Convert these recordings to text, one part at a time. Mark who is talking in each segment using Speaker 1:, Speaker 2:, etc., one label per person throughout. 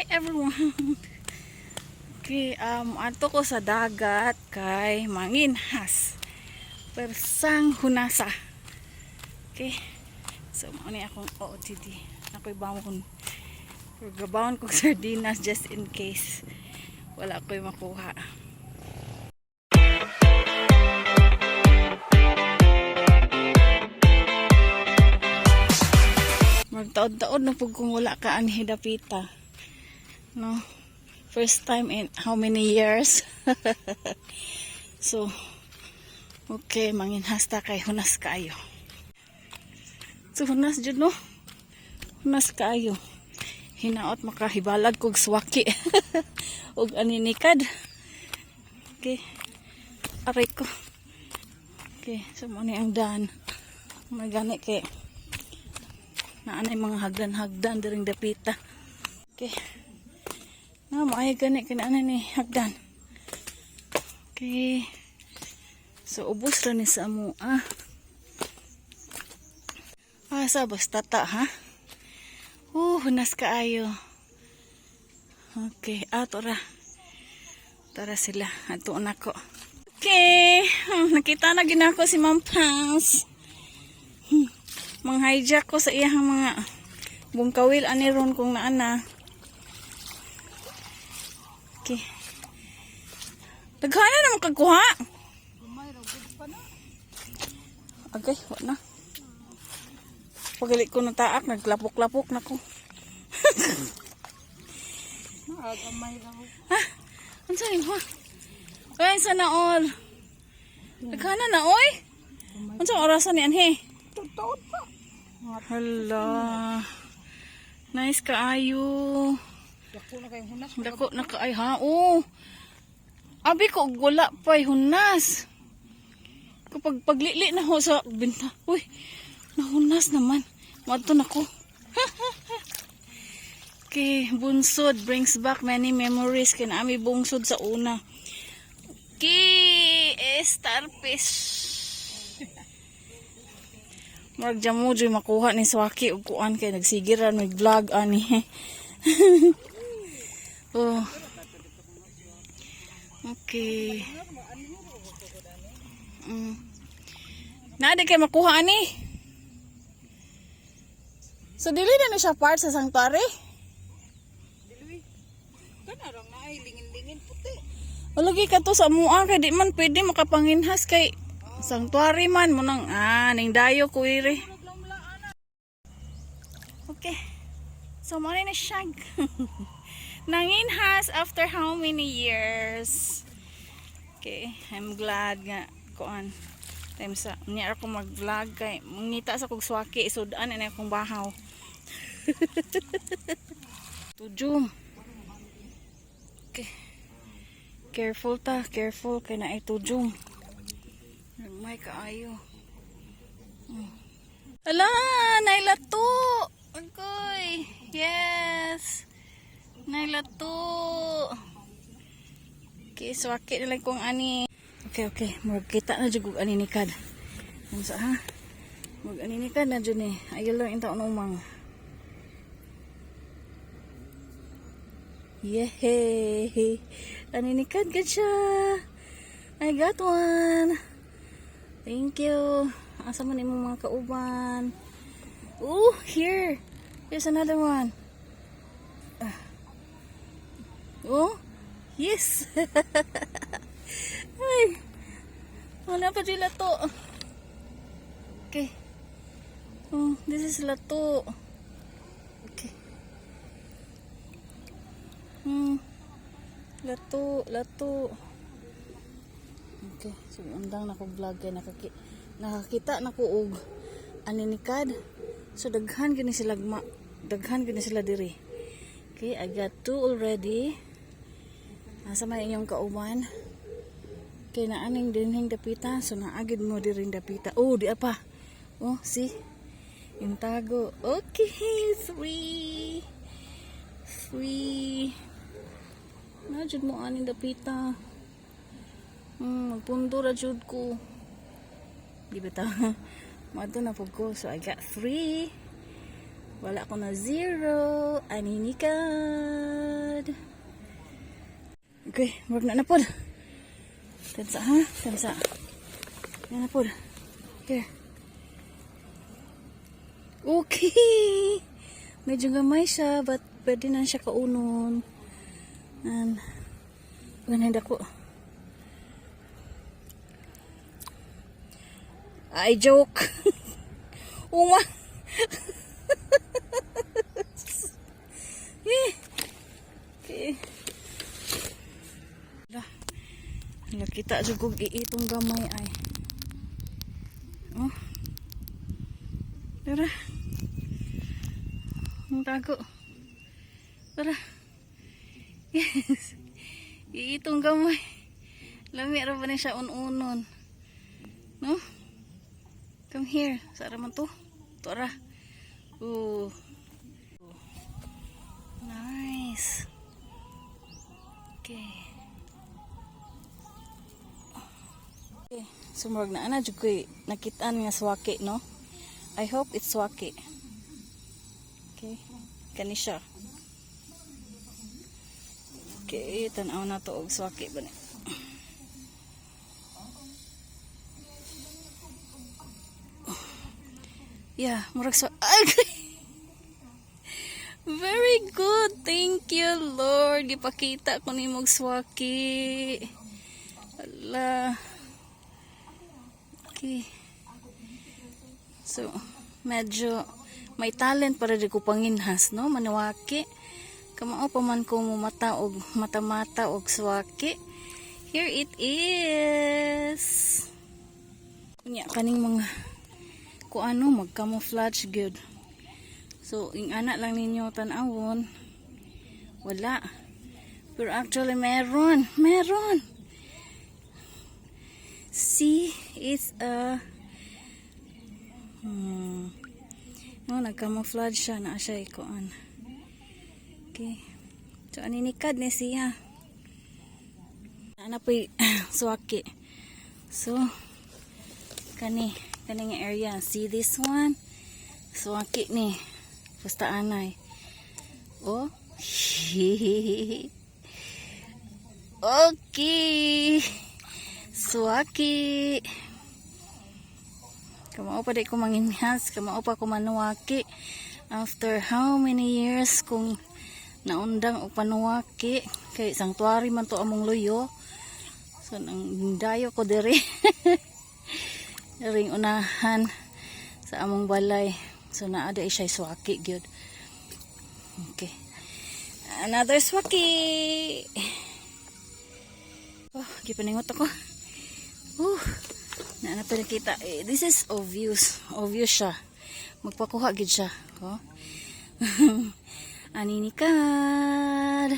Speaker 1: Hi everyone. Okay, ato ko sa dagat kay manginhas. Persang hunasa. Okay. So mo ni akong OOTD. Ako'y bawon. Gabawon kong sardinas just in case wala ko'y makuha. Magtaod-taod na pag kung wala ka anhi dapita. No? First time in how many years? So, okay, manginhas ta kay hunas kaayo. So, hunas jud no? Hunas kaayo. Hinaot makahibalag kog swaki. Og aninikad. Okay. Aray ko. Okay, so mo ni ang daan. Magani kay naanay mga hagdan-hagdan diring dapita. Okay. Na maay gani kinaanan ni hagdan. Okay. So ubos ra ni sa amo sa basta ta ha. Hunas kaayo. Okay, ato ra. Tara sila, ato nako. Okay, nakita na ginako si Ma'am Pans. Mang-hijack ko sa iyang mga bungkawil ani ron kung naana. Okay. Daghana na magkakuha. Okay, wala na. Pagalit ko ng taak, naglapok-lapok na ko. Ha? Ano sa'yo ha? Ay, sana all. Daghana na, oy. Ano sa'yo orasan ni Anhe?
Speaker 2: Taon pa.
Speaker 1: Hala. Nice kaayo.
Speaker 2: Dako na kayong hunas.
Speaker 1: Dako na kaay ha. Abi ko wala pa hunas. Kapag paglili na ho sa binta. Uy, nahunas naman. Madto na ko. Okay, bunsod brings back many memories. Kinaami bungsod sa una. Okay, starfish. Marag jamu dyan makuha ni Swaki o kuan kay nagsigiran mag-vlog ani. Oh. Okay. Nade kay makuha ani. So dili na siya part sa sanctuary?
Speaker 2: Dili. Kanarang na ay lingin-lingin puti.
Speaker 1: Lagi ka to sa mua kay di man pwede makapanginhas kay sanctuary man mo nang ning dayo ko ire. Okay. So mo na siya. Nanginhas after how many years? Okay, I'm glad nga kuan. Time sa niya ako mag-vlog kay mangita sa kog Swaki isud-an na akong bahaw. Tujum. Okay. Careful ta, careful kay na itujum. May kaayo. Ala, nailato. Agoy. Yes. Nailato. Okay, Swaki na lang kong ani. Okay. Magkita na jud ani ni Kad. Unsa ha? Mag ani ni Kad na jud ni. Ayaw lang inta umang. Yehey. Ani ni Kad gud siya. I got one. Thank you. Asa man imong mga kauban? Here. Here's another one. Yes. Ay. Wala pa di lato. Okay. This is lato. Okay. Lato. Okay, so undang na ko vlog kay nakakita na ko og aninikad. So daghan gani sila diri. Okay, I got 2 already. Asa man inyong kauban? Kay naaning dinhing dapita, so naagid mo diring dapita. Di apa. See? Yung tago. Okay, 3. Najud mo aning dapita. Magpundo ra jud ko. Di ba ta? Madto na pug ko. So I got 3. Wala ko na 0. Aninikad. Okay, wag na po. Tansa ha? Tansa. Yan na po. Here. Okay. Medyo gamay siya, but pwede na siya kaunon. And, ganun ako. I joke. Uma. Okay. Nakita jud iitong gamay ay. Oh. Tara. Ang tago. Tara. Yes. Iitong gamay. Lami ra ba na siya ununon. No? Come here. Sara man to. Tara. Ooh. Nice. Okay. Okay. Sumurag na ana jud koy nakitaan nga swaki, no? I hope it's swaki. Okay. Kani siya. Okay, tan-aw na to og swaki ba ni. Yeah, murag so very good. Thank you, Lord. Gipakita ko ni mong swaki. Ala. Okay. So, medyo may talent para di ko panginhas, no? Manawaki. Kamao pa man ko mo mata og mata-mata og swaki. Here it is. Kunya kaning mga kuano mag-camouflage good. So, ing anak lang ninyo tan-awon. Wala. Pero actually meron. Meron. See, it's a no, nag-camouflage siya na siya ikuan. Okay. So, aninikad ni siya. Ana po'y swaki. So, kani nga area. See this one? Swaki ni. Basta anay. Oh. Okay. Swaki. Kamao pa di ko manginhas. Kamao pa ko manuwaki. After how many years kung naundang o panuwaki. Kay sanctuary man to among luyo. So, nang dayo ko diri. Ring unahan sa among balay. So, naada siya swaki gyud. Okay. Another swaki. Oh, gipaningot ako. Na pa nakita. This is obvious. Obvious siya. Magpakuha gid siya. Oh. Aninikad.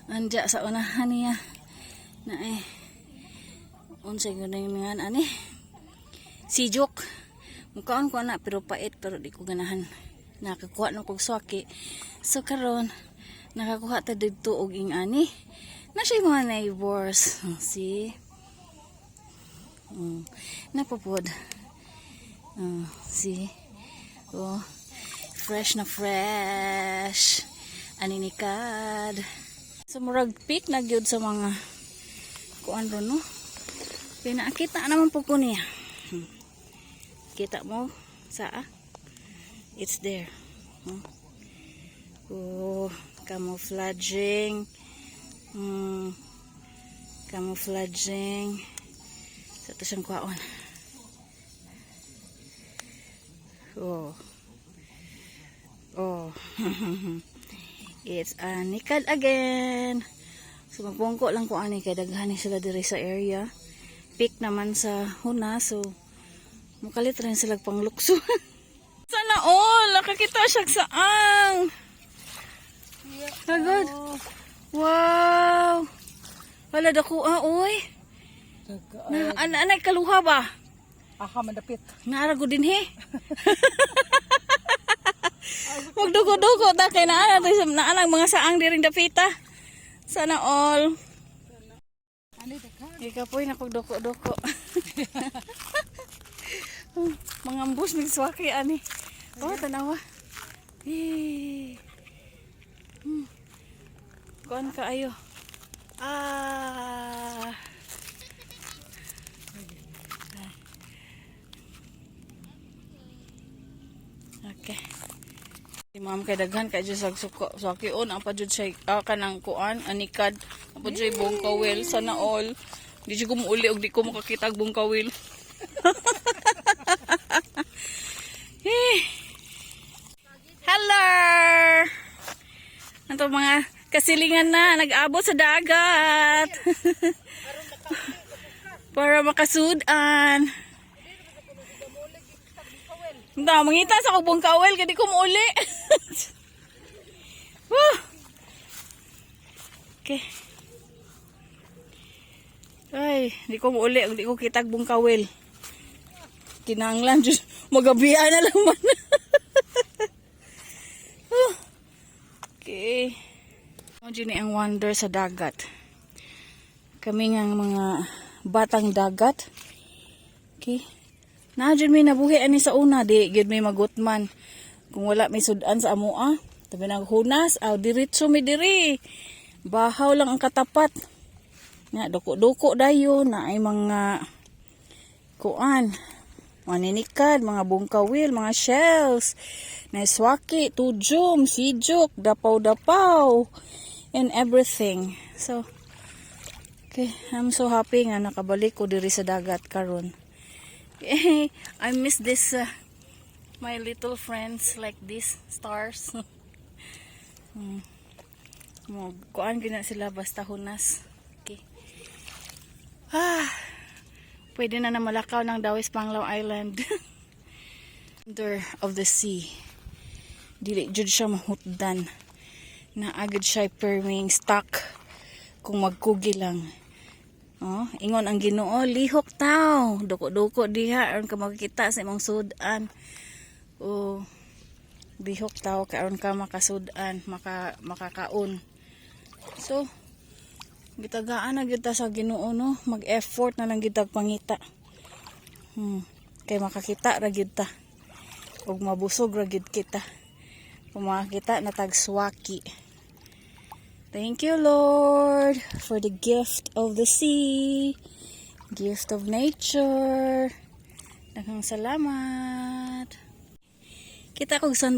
Speaker 1: Anja sa unahan niya. Na unsay ganayon nga ani? Si Jok. Mukhaan ko na pero pait pero di ko ganahan. Nakakuha ng kong swaki. So karon nakakuha ta didto og ing ani. Na siya mga neighbors. See? Napapod. See? Oh. Fresh na fresh. Aninikad. So murag pick na gyud sa mga kuan ron, no? Pinakita naman po ko niya. Kita mo sa it's there. Oh, camouflaging. Camouflaging. Sa to siyang kwaon. Oh. Oh. It's anikad again. So magbungko lang ko ani kay daghan sila diri sa area. Pick naman sa huna, so mukalit rin sila panglukso. Sana all nakakita siya sa ang. Agad. Wow. Wala dako oy. Anay kaluha ba?
Speaker 2: Aha, madapit.
Speaker 1: Naarago din he. Magdugo-dugo ta kay naa na mga saang diring dapita. Sana all. Ikapoy na pagduko-duko. Mga ambus mig swaki ani. Oh, tanawa. Kuan kaayo. Ah. Okay. Si ma'am kay daghan kay jud sag suko. So kion ang pa jud siya kanang kuan anikad. Ang pa jud buong kawil sana all. Di jud ko muuli og di ko makakita og buong kawil. Hello! Anto mga kasilingan na nag-abot sa dagat. Para makasudan. Hindi, mangita sa kubong kawel, kadi ko mauli. Okay. Ay, di ko mauli, di ko kitag bong kawel. Kinanglan, Diyos, magabiya na lang man. Okay. Ano ang wonder sa dagat. Kami nga mga batang dagat. Okay. Nadyan may nabuhi ani sa una, di gid may magutman. Kung wala may sudan sa amoa, tabi naghunas, diretso may diri. Bahaw lang ang katapat. Nga, duko-duko dayo na ay mga kuan, maninikad, mga bungkawil, mga shells, na swaki, tujum, sijuk, dapaw-dapaw, and everything. So, okay, I'm so happy nga nakabalik ko diri sa dagat karon. I miss this my little friends like this stars. Kuan gina sila basta hunas. Okay. Pwede na malakaw ng Dawis Panglao Island. Under of the sea. Dili jud siya mahutdan. Na agad siya perming stuck kung magkugi lang. Oh, ingon ang Ginoo, lihok tao. Duko-duko diha aron ka makakita sa imong sudan. Oh, lihok tao kay aron ka makasudan, makakaon. So, gitagaan na gyud ta sa Ginoo no, mag-effort na lang gyud tag pangita. Kay makakita ra gyud ta. Ug mabusog ra gyud kita. Kung makakita na tag swaki. Thank you, Lord, for the gift of the sea, gift of nature. Daghang salamat. Kita kog $1.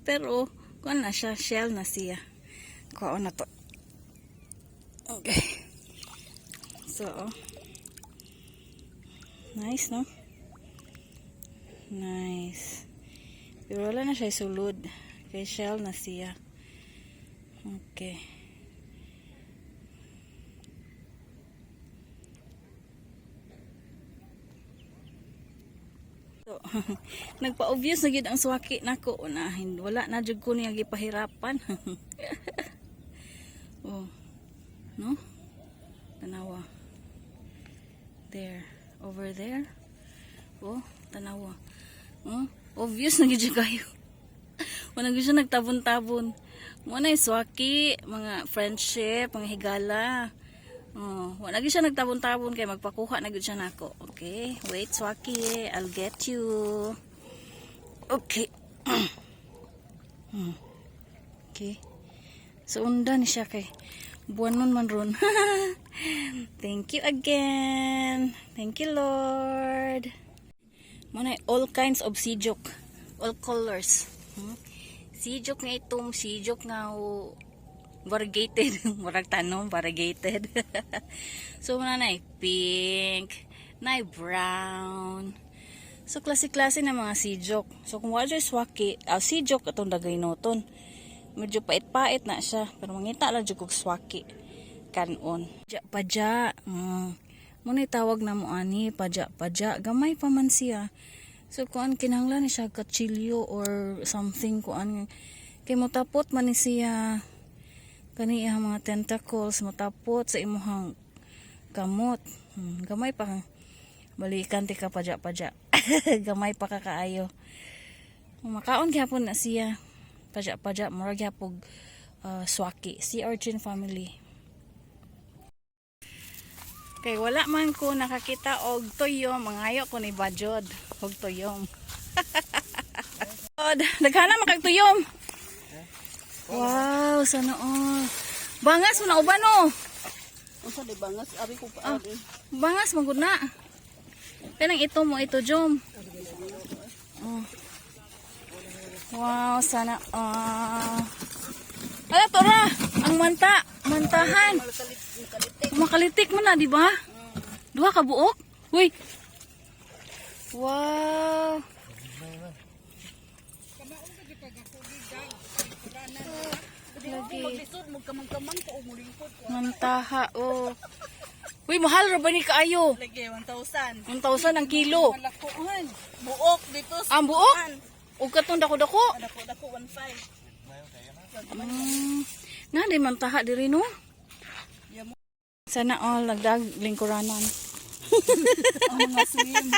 Speaker 1: Pero, kuan na siya, shell na siya. Kuha na to. Okay. So, nice, no? Nice. Pero wala na siya sulod. Kay shell na siya. Okay. So, nagpa-obvious na gid ang swaki nako na wala na jud ko niya gipahirapan. Oh. No? Tanawa. There, over there. Oh, tanawa. Oh, obvious na gid kayo. Wala gid siya nagtabon-tabon. Muna yung swaki, mga friendship, mga higala. Oh, wala gid siya nagtabon-tabon kay magpakuha na gid siya nako. Okay, wait swaki, I'll get you. Okay. Okay. So unda ni siya kay buwanon man ron. Thank you again. Thank you, Lord. Muna all kinds of sijuk, all colors. Sijuk nga itom, sijuk nga variegated. Murag tanong, variegated. So, muna na pink, na brown. So, klase-klase na mga sijuk. So, kung wala swaki, sijuk itong dagay noton. Medyo pait-pait na siya. Pero mangita lang dyan kong swaki. Kanon. Paja. Muna tawag na mo ani, paja. Gamay pa man siya. So, kuan kinahanglan ni siya kachilyo or something kuan kay motapot man ni siya kaniya mga tentacles motapot sa imuhang kamot. Gamay pa balikan ti ka paja. Gamay pa ka kaayo. Makaon gyapon na siya. Paja murag gyapog swaki, sea urchin family. Kay wala man ko nakakita og tuyom, mangayo ko ni bajod og tuyom. God. Daghana makagtuyom. Wow, sana all. Bangas mo na uban oh.
Speaker 2: Unsa di bangas abi ko pa abi.
Speaker 1: Bangas magud na. Kanang ito mo ito, Jom. Oh. Wow, sana Ala, tora! Ang mantahan. Makalitik mo na, di ba? Duha ka buok? Uy! Wow! Lagi. Mantaha, oh. Uy, mahal ra ba ni kaayo?
Speaker 2: Lagi 1,000.
Speaker 1: 1,000 ang kilo.
Speaker 2: Malakuan. Buok dito.
Speaker 1: Ang buok? Ug katong dako-dako.
Speaker 2: Dako 1,500.
Speaker 1: Nga, di mantaha diri no? Sana all nagdag lingkuranan.
Speaker 2: Ang mga slim.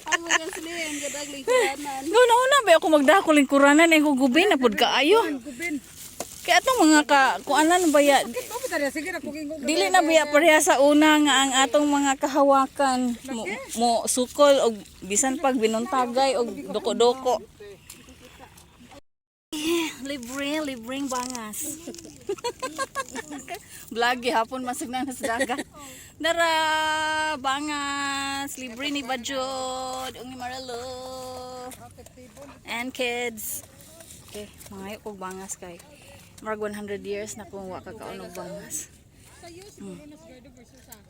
Speaker 2: Ang mga slim gadag lingkuranan.
Speaker 1: Una ba ako magdako lingkuranan ay gubin na pud kaayo.
Speaker 2: Gubin.
Speaker 1: Kaya atong mga kuanan ba ya
Speaker 2: Sige na kuging
Speaker 1: dili na biya pareha sa una nga ang atong mga kahawakan mo sukol og bisan pag binuntagay og doko-doko. Libreng bangas. Blagi hapon masig na sa dagat. Dara bangas, libre ni Bajod, ung ni Maralo. And kids. Okay, mangayo kog bangas kay marag 100 years na kung wa ka kaunog bangas.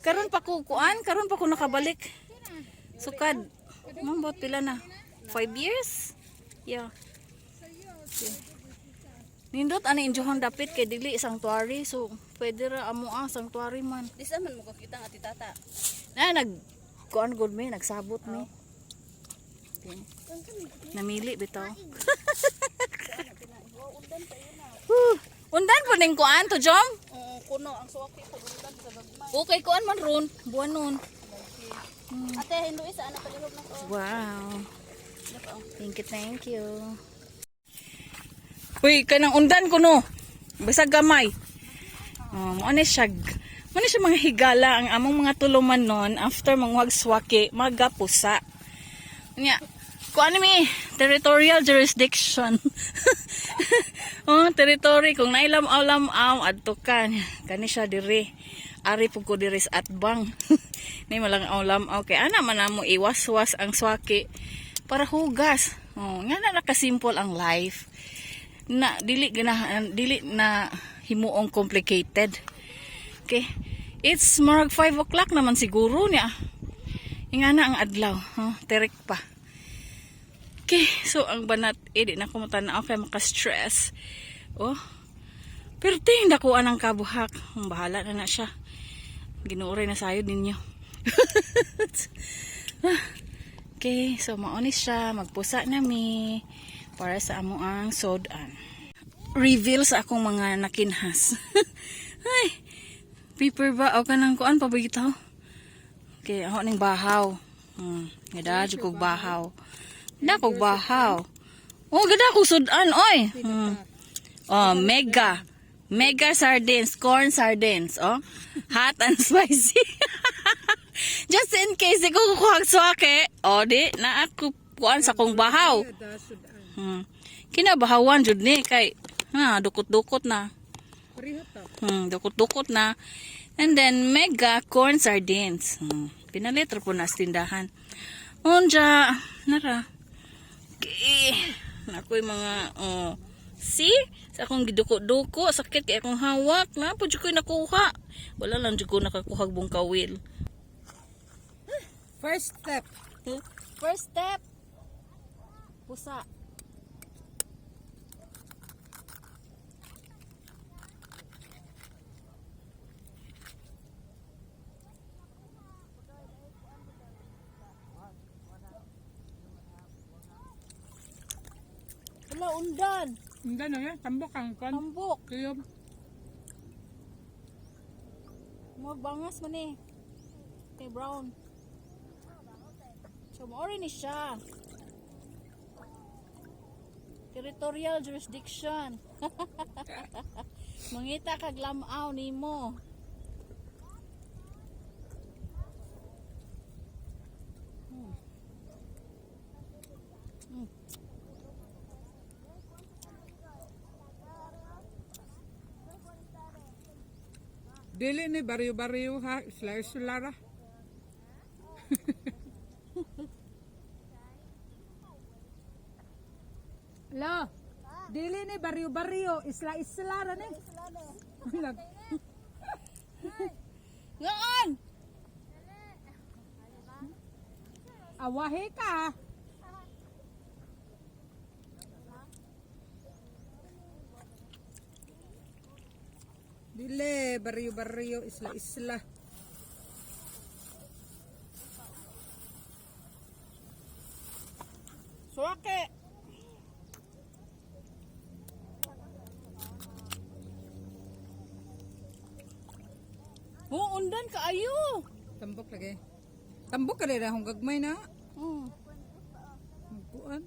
Speaker 1: Karon pa ko nakabalik. Sukad. Mambot pila na? 5 years? Yeah. Nindot ani injuhon dapit kay dili sanctuary, so pwede ra amo sanctuary man.
Speaker 2: Disa man mo kakita nga titata.
Speaker 1: Kuan good me, nagsabot me. Okay. Namili bitaw. Undan po ning kuan to Jom?
Speaker 2: Kuno ang suwaki ko undan sa gagmay.
Speaker 1: Okay kuan man ron, buwan nun.
Speaker 2: Ate hindu isa ana palihog na ko.
Speaker 1: Wow. Thank you. Uy, kanang undan ko no. Bisag gamay. Mo ni siya mga higala ang among mga tuluman nun after mangwag swaki, magapusa. Nya, kuan mi territorial jurisdiction. Territory kung nailam-aw adto kan. Kani siya diri. Ari pug ko diri sa atbang. Ni malang aw kay ana man namo iwas-was ang swaki para hugas. Nga na nakasimple ang life. Na dili na himuong complicated. Okay. It's marag 5 o'clock naman siguro niya. Ingana ang adlaw, terek pa. Okay, so ang banat di na ko matanaw kay maka-stress. Pero ting dakuan ang kabuhak. Bahala na siya. Ginuoray na sayod ninyo. Okay, so maonis siya, magpusa nami para sa amo ang sodan. Reveal sa akong mga nakinhas. Ay, paper ba? O ka nang kuan pa ba ito? Okay, ako ning bahaw. Gada, kog bahaw. Gada kog bahaw. Gada kog sodan, oy. Mega. Mega sardines, corn sardines, hot and spicy. Just in case di ko kukuhag swake, di na ako kuan sa kong bahaw. Kinabahawan jud ni kay dukot-dukot na. Dukot-dukot na. And then mega corn sardines. Pinalit ra po na sa tindahan. Unja nara. Okay. Nakoy mga see? Sa akong giduko-duko, sakit kay akong hawak na po jud koy nakuha. Wala lang jud ko nakakuhag bungkawil.
Speaker 2: First step.
Speaker 1: Pusa. Wala undan.
Speaker 2: Undan na tambok ang kon.
Speaker 1: Tambok.
Speaker 2: Kuyog.
Speaker 1: Magbangas man eh. Kay brown. So, maori ni siya. Territorial jurisdiction. Mangita kag lamaw nimo.
Speaker 3: Dili ni baryo-baryo ha, isla-isla ra. Lo, dili ni baryo-baryo, isla-isla ra ni.
Speaker 1: Gaan!
Speaker 3: Awahe ka. Dili, baryo-baryo, isla-isla.
Speaker 1: Suwake! Undan ka ayo.
Speaker 3: Tambok lagi. Tambok ka rin akong gagmay na.
Speaker 1: Hmm.
Speaker 3: Magpuan.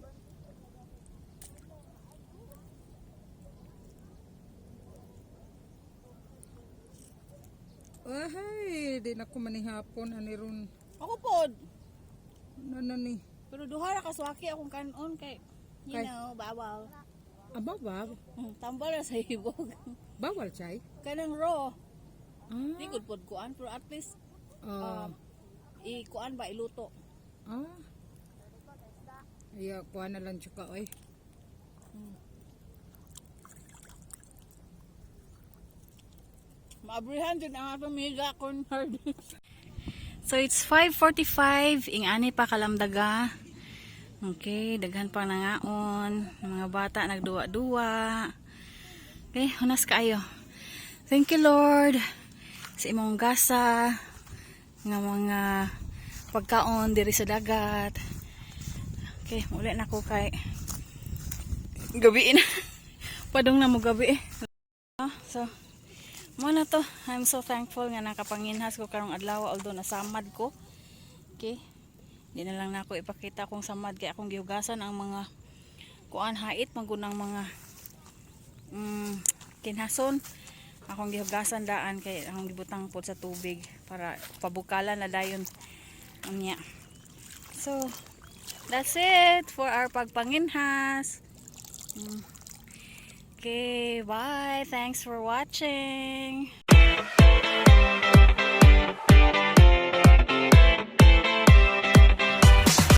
Speaker 3: Ahay, di na ko manihapon aniron.
Speaker 1: Ako pod.
Speaker 3: Ano ni?
Speaker 1: Pero duha ra ka suwake akong kanon kay you
Speaker 3: Kay-
Speaker 1: know, bawal.
Speaker 3: Bawal.
Speaker 1: Tambal ra sa hibog.
Speaker 3: Bawal chay.
Speaker 1: Kanang raw.
Speaker 3: Ah.
Speaker 1: Di good pod kuan pero at least
Speaker 3: Ah.
Speaker 1: kuan ba iluto.
Speaker 3: Ah. Iya, kuha na lang tsaka oy.
Speaker 1: Maabrihan jud ang atong miga kon hard. So it's 5:45 ing ani pa kalamdaga. Okay, daghan pa nangaon, mga bata nagduwa-duwa. Okay, hunas kaayo. Thank you Lord sa imong gasa nga mga pagkaon diri sa dagat. Okay, muli na ko kay gabi na. Padong na mo gabi. So, muna to. I'm so thankful nga nakapanginhas ko karong adlaw although nasamad ko. Okay. Di na lang nako ipakita kung samad kay akong gihugasan ang mga kuan hait magunang mga kinhason. Akong gihugasan daan kay akong gibutang pod sa tubig para pabukalan na dayon unya. So, that's it for our pagpanginhas. Okay, bye. Thanks for watching.